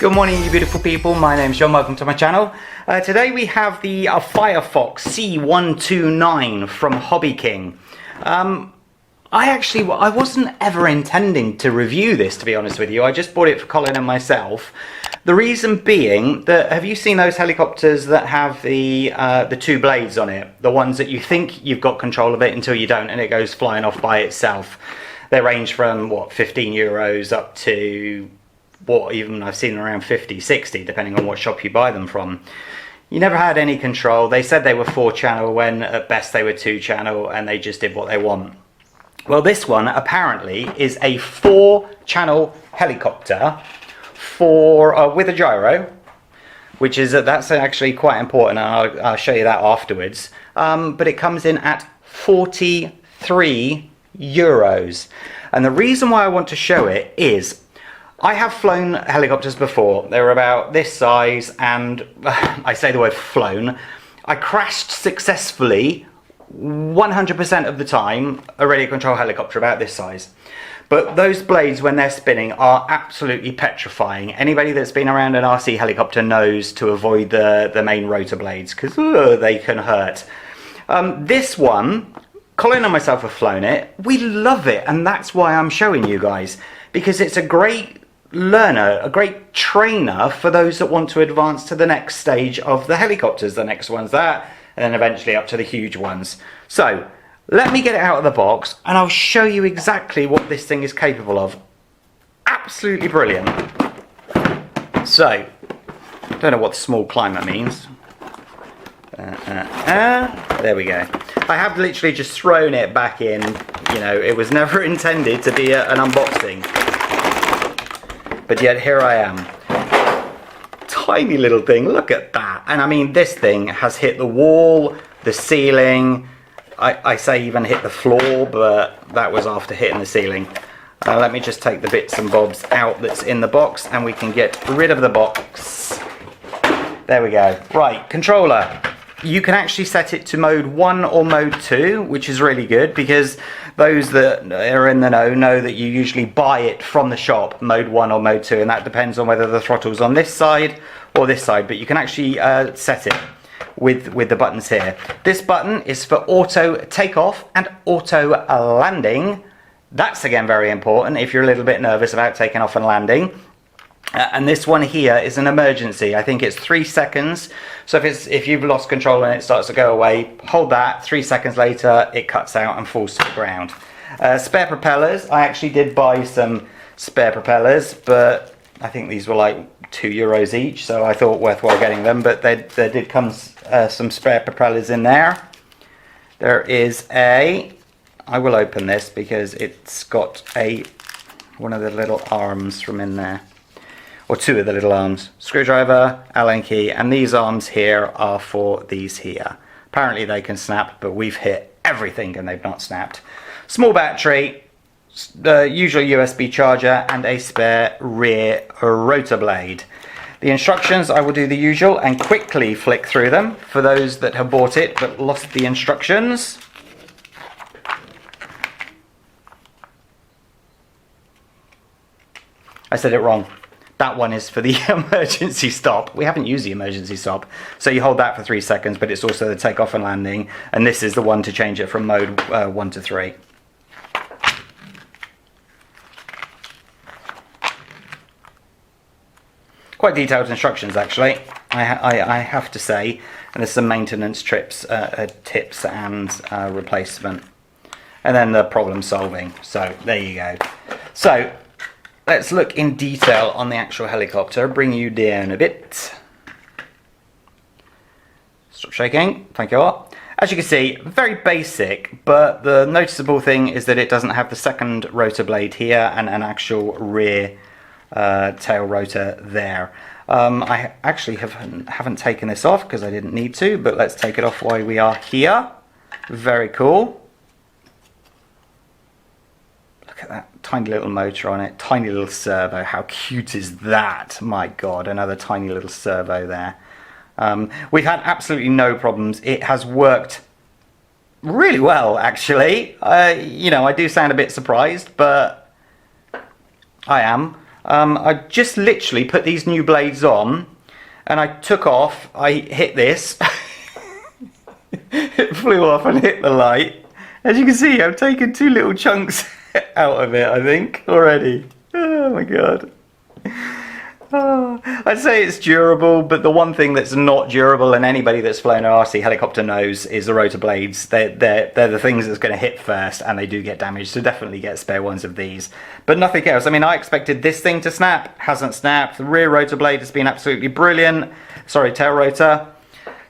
Good morning, you beautiful people. My name's John. Welcome to my channel. Today we have the Firefox C129 from Hobby King. I wasn't ever intending to review this, to be honest with you. I just bought it for Colin and myself. The reason being that, have you seen those helicopters that have the two blades on it? The ones that you think you've got control of it until you don't, and it goes flying off by itself. They range from, what, 15 euros up to, what, even I've seen around 50, 60, depending on what shop you buy them from. You never had any control. They said they were 4-channel when at best they were 2-channel, and they just did what they want. Well, this one apparently is a 4-channel helicopter with a gyro, which is that's actually quite important, and I'll show you that afterwards. But it comes in at 43 euros, and the reason why I want to show it is I have flown helicopters before. They were about this size, and I say the word flown. I crashed successfully 100% of the time a radio control helicopter about this size. But those blades, when they're spinning, are absolutely petrifying. Anybody that's been around an RC helicopter knows to avoid the main rotor blades, because they can hurt. This one, Colin and myself have flown it. We love it, and that's why I'm showing you guys, because it's a great learner, a great trainer for those that want to advance to the next stage of the helicopters. The next one's that, and then eventually up to the huge ones. So let me get it out of the box and I'll show you exactly what this thing is capable of. Absolutely brilliant. So, don't know what the small climber means. There we go. I have literally just thrown it back in. You know, it was never intended to be an unboxing. But yet here I am. Tiny little thing, look at that. And I mean, this thing has hit the wall, the ceiling, I say even hit the floor, but that was after hitting the ceiling. Let me just take the bits and bobs out that's in the box, and we can get rid of the box. There we go. Right, controller. You can actually set it to mode 1 or mode 2, which is really good, because those that are in the know that you usually buy it from the shop, mode 1 or mode 2, and that depends on whether the throttle's on this side or this side, but you can actually set it with the buttons here. This button is for auto takeoff and auto landing. That's again very important if you're a little bit nervous about taking off and landing. And this one here is an emergency. I think it's 3 seconds. So if you've lost control and it starts to go away, hold that. 3 seconds later, it cuts out and falls to the ground. Spare propellers. I actually did buy some spare propellers, but I think these were like €2 each, so I thought worthwhile getting them. But there did come some spare propellers in there. There is I will open this because it's got one of the little arms from in there. Or 2 of the little arms. Screwdriver, Allen key, and these arms here are for these here. Apparently they can snap, but we've hit everything and they've not snapped. Small battery, the usual USB charger, and a spare rear rotor blade. The instructions, I will do the usual and quickly flick through them for those that have bought it but lost the instructions. I said it wrong. That one is for the emergency stop. We haven't used the emergency stop. So you hold that for 3 seconds, but it's also the takeoff and landing. And this is the one to change it from mode 1 to 3. Quite detailed instructions, actually, I have to say. And there's some maintenance tips and replacement. And then the problem solving. So there you go. So let's look in detail on the actual helicopter. Bring you down a bit. Stop shaking. Thank you all. As you can see, very basic, but the noticeable thing is that it doesn't have the second rotor blade here and an actual rear tail rotor there. I actually haven't taken this off because I didn't need to, but let's take it off while we are here. Very cool. Look at that tiny little motor on it, tiny little servo. How cute is that? My God, another tiny little servo there. We've had absolutely no problems. It has worked really well, actually. You know, I do sound a bit surprised, but I am. I just literally put these new blades on, and I took off, I hit this, it flew off and hit the light. As you can see, I've taken 2 little chunks out of it, I think, already. Oh my god. Oh, I'd say it's durable, but the one thing that's not durable, and anybody that's flown an RC helicopter knows, is the rotor blades. They're the things that's going to hit first, and they do get damaged, so definitely get spare ones of these. But nothing else. I mean, I expected this thing to snap, hasn't snapped. The rear rotor blade has been absolutely brilliant. Sorry, tail rotor.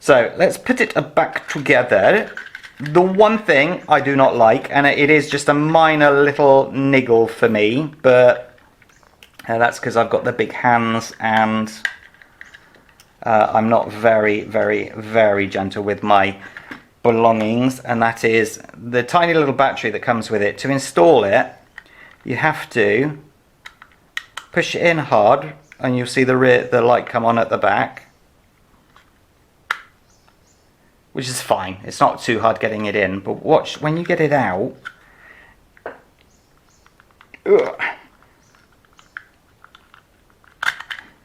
So let's put it back together. The one thing I do not like, and it is just a minor little niggle for me, but that's because I've got the big hands and I'm not very, very, very gentle with my belongings, and that is the tiny little battery that comes with it. To install it, you have to push it in hard, and you'll see the light come on at the back, which is fine. It's not too hard getting it in, but watch when you get it out. Ugh.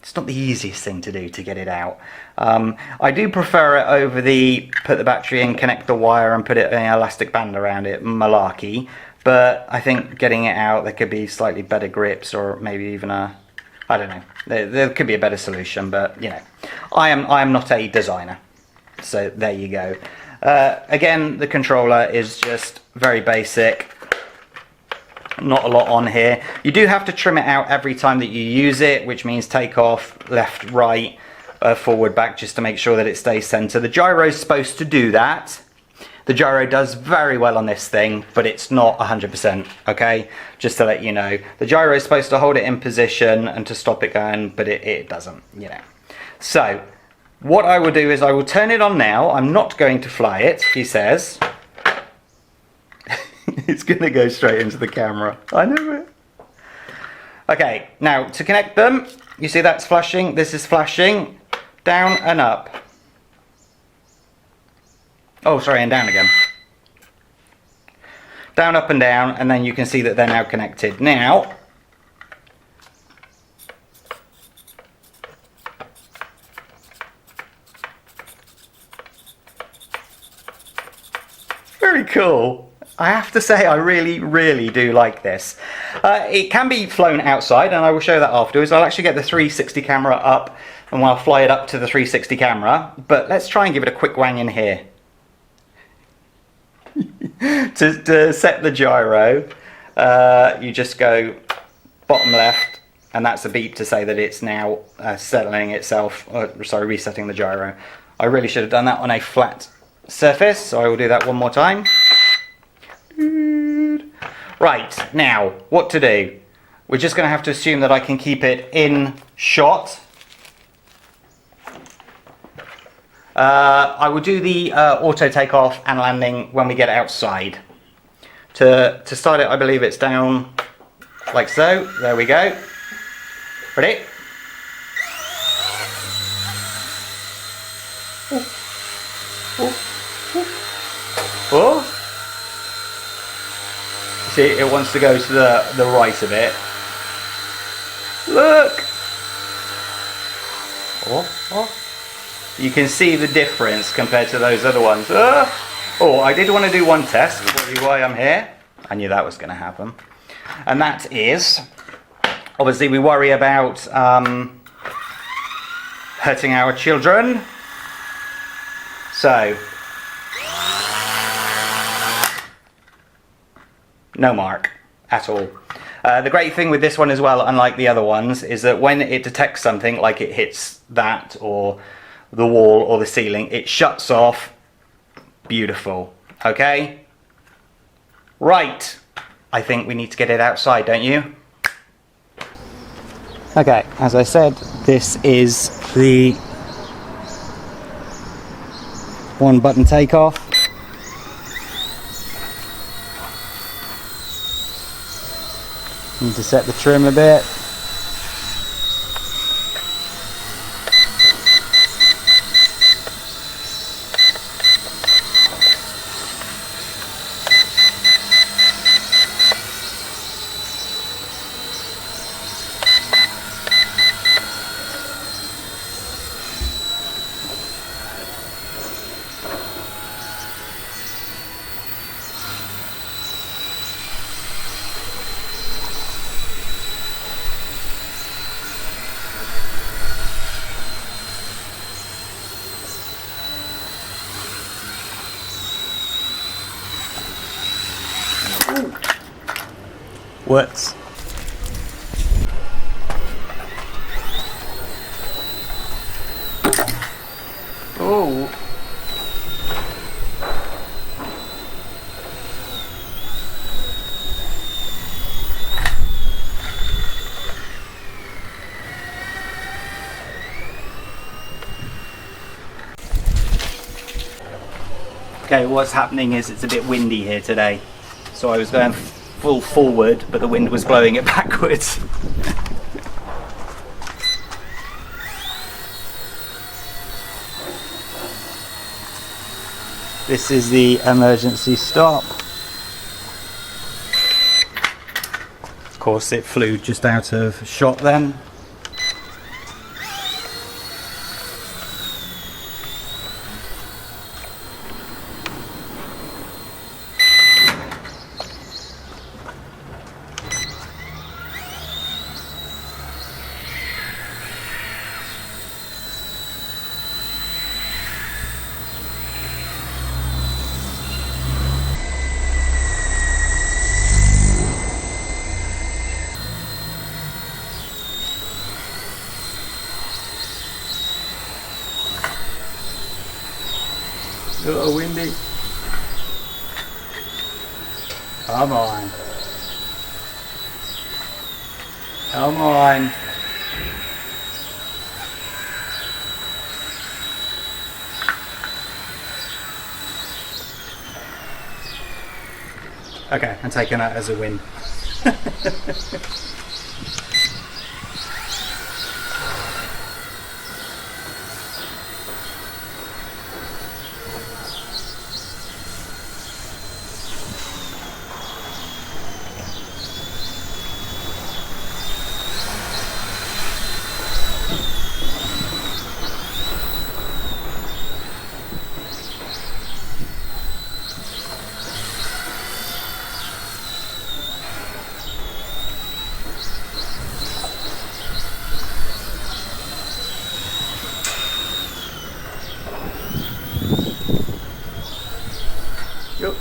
It's not the easiest thing to do to get it out. I do prefer it over the put the battery in, connect the wire and put it in an elastic band around it malarkey, but I think getting it out, there could be slightly better grips, or maybe even I don't know, there could be a better solution, but you know, I am not a designer, so there you go. Again, the controller is just very basic. Not a lot on here. You do have to trim it out every time that you use it, which means take off left, right, forward, back, just to make sure that it stays center. The gyro is supposed to do that. The gyro does very well on this thing, but it's not 100%, okay? Just to let you know. The gyro is supposed to hold it in position and to stop it going, but it doesn't, you know. So, what I will do is I will turn it on now. I'm not going to fly it, he says. It's going to go straight into the camera. I know it. Okay, now to connect them, you see that's flashing, this is flashing, down and up. Oh, sorry, and down again. Down, up and down, and then you can see that they're now connected. Now, very cool. I have to say, I really, really do like this. It can be flown outside, and I will show that afterwards. I'll actually get the 360 camera up, and I'll fly it up to the 360 camera. But let's try and give it a quick wang in here. to set the gyro, you just go bottom left, and that's a beep to say that it's now settling itself, sorry, resetting the gyro. I really should have done that on a flat surface, so I will do that one more time. Right, now, what to do? We're just going to have to assume that I can keep it in shot. I will do the auto takeoff and landing when we get outside. To start it, I believe it's down like so. There we go. Ready? Oh! See, it wants to go to the right a bit. Look! Oh. You can see the difference compared to those other ones. Oh, I did want to do one test. I'll tell you why I'm here. I knew that was going to happen. And that is, obviously we worry about hurting our children. So, no mark at all. The great thing with this one as well, unlike the other ones, is that when it detects something, like it hits that or the wall or the ceiling, it shuts off. Beautiful. Okay? Right. I think we need to get it outside, don't you? Okay, as I said, this is the one button takeoff. Need to set the trim a bit. upwards. Oh. Okay, what's happening is it's a bit windy here today. So I was going full forward, but the wind was blowing it backwards. This is the emergency stop. Of course, it flew just out of shot then. A little windy. Come on. Come on. Okay, I'm taking that as a win. Yep.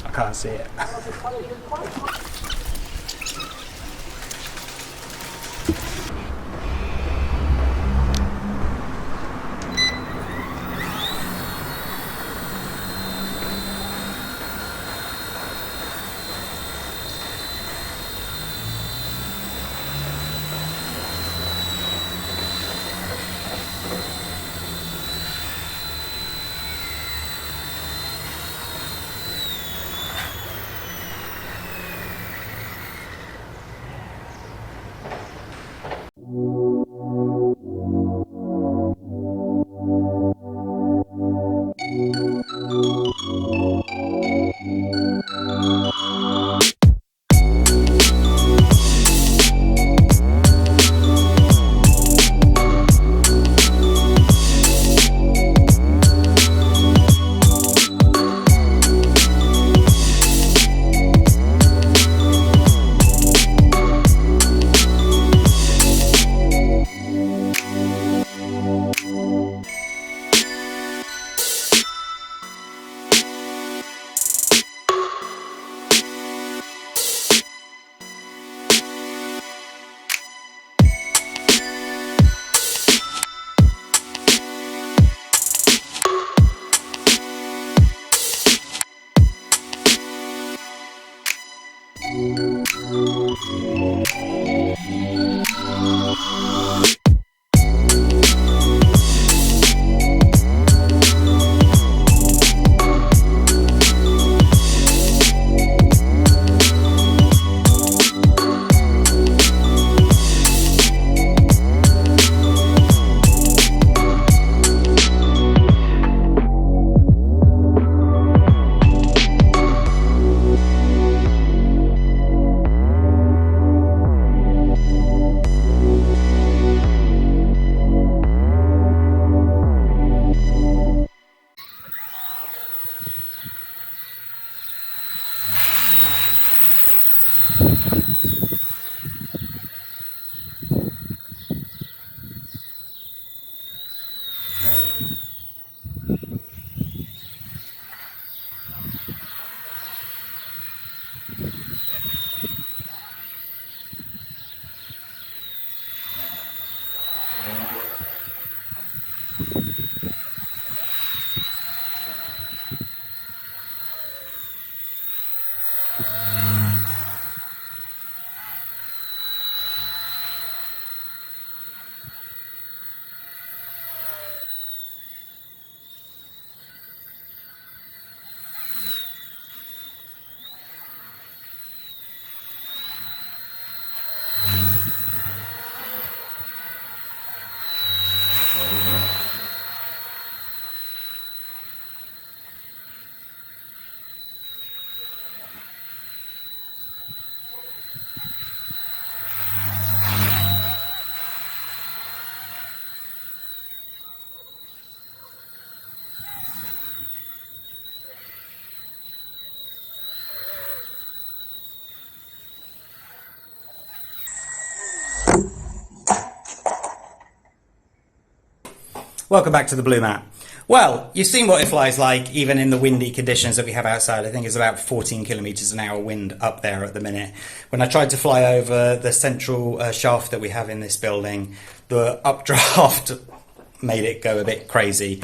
I can't see it. Welcome back to the Blue Mat. Well, you've seen what it flies like even in the windy conditions that we have outside. I think it's about 14 kilometers an hour wind up there at the minute. When I tried to fly over the central shaft that we have in this building, the updraft made it go a bit crazy.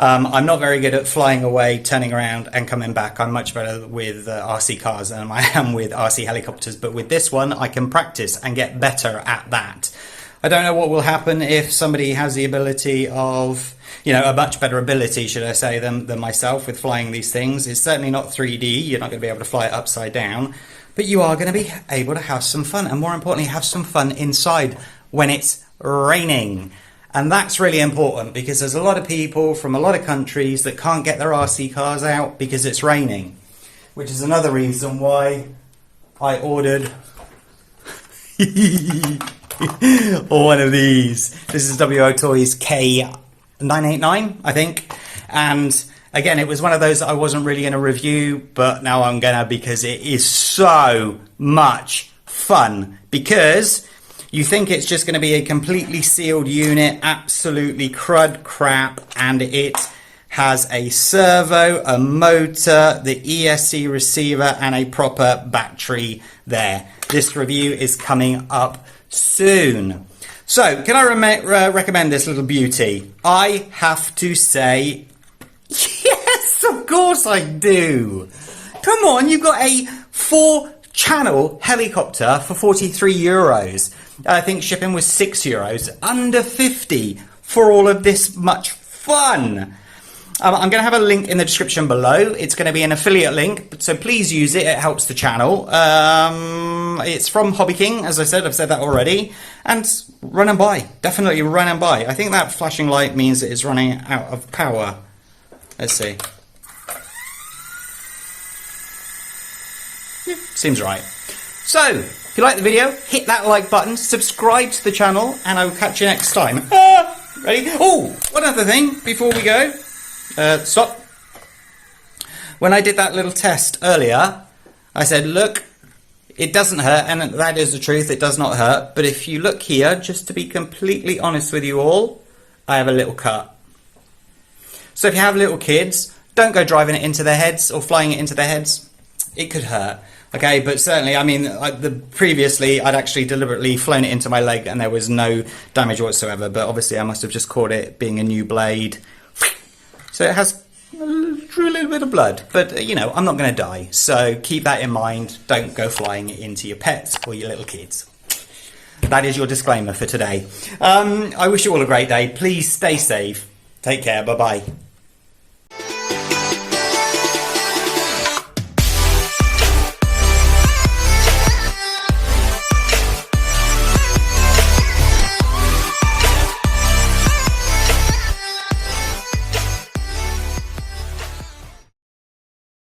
I'm not very good at flying away, turning around and coming back. I'm much better with RC cars than I am with RC helicopters, but with this one I can practice and get better at that. I don't know what will happen if somebody has the ability of, a much better ability, should I say, than myself with flying these things. It's certainly not 3D. You're not going to be able to fly it upside down, but you are going to be able to have some fun, and more importantly, have some fun inside when it's raining. And that's really important because there's a lot of people from a lot of countries that can't get their RC cars out because it's raining, which is another reason why I ordered one of these. This is WO Toys K989, I think. And again, it was one of those that I wasn't really going to review, but now I'm going to, because it is so much fun. Because you think it's just going to be a completely sealed unit, absolutely crud crap, and it has a servo, a motor, the ESC receiver, and a proper battery there. This review is coming up soon. So, can I recommend this little beauty? I have to say, yes, of course I do. Come on, you've got a 4-channel helicopter for 43 euros. I think shipping was €6, under 50 for all of this much fun. I'm going to have a link in the description below. It's going to be an affiliate link, so please use it. It helps the channel. It's from Hobby King, as I said. I've said that already. And run and buy. Definitely run and buy. I think that flashing light means that it's running out of power. Let's see. Yeah, seems right. So, if you like the video, hit that like button, subscribe to the channel, and I will catch you next time. Ready? Oh, one other thing before we go. Stop. When I did that little test earlier, I said, look, it doesn't hurt, and that is the truth, it does not hurt. But if you look here, just to be completely honest with you all, I have a little cut. So if you have little kids, don't go driving it into their heads or flying it into their heads. It could hurt. Okay, but certainly, I mean, previously I'd actually deliberately flown it into my leg and there was no damage whatsoever, but obviously I must have just caught it being a new blade. So it has a little bit of blood, but I'm not going to die. So keep that in mind. Don't go flying it into your pets or your little kids. That is your disclaimer for today. I wish you all a great day. Please stay safe. Take care. Bye-bye.